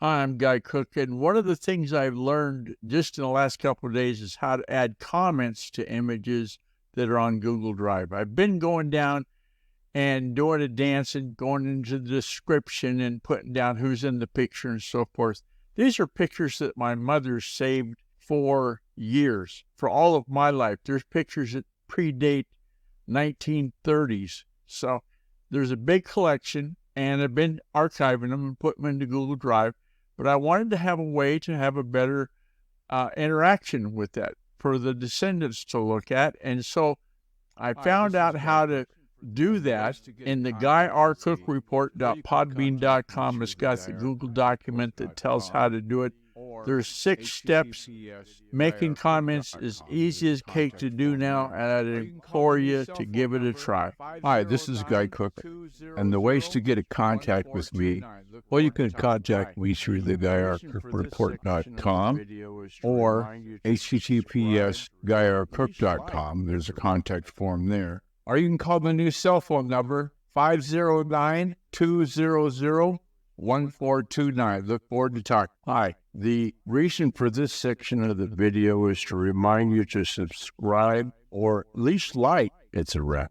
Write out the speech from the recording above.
Hi, I'm Guy Cook, and one of the things I've learned just in the last couple of days is how to add comments to images that are on Google Drive. I've been going down and doing a dance and going into the description and putting down who's in the picture and so forth. These are pictures that my mother saved for years, for all of my life. There's pictures that predate 1930s. So there's a big collection, and I've been archiving them and putting them into Google Drive. But I wanted to have a way to have a better interaction with that for the descendants to look at. And so I found out how to do that in the GuyRCookReport.podbean.com. It's got the Google document that tells how to do it. There's 6 steps. Making comments is easy as cake to do now, and I'd implore you to give it a try. Hi, this is Guy Cook, and the ways to get in contact with me, well, you can contact me through the GuyRCookReport.com or https://GuyRCook.com. There's a contact form there. Or you can call the new cell phone number, 509-200-1429. Look forward to talking. Hi. The reason for this section of the video is to remind you to subscribe or at least like. It's a wrap.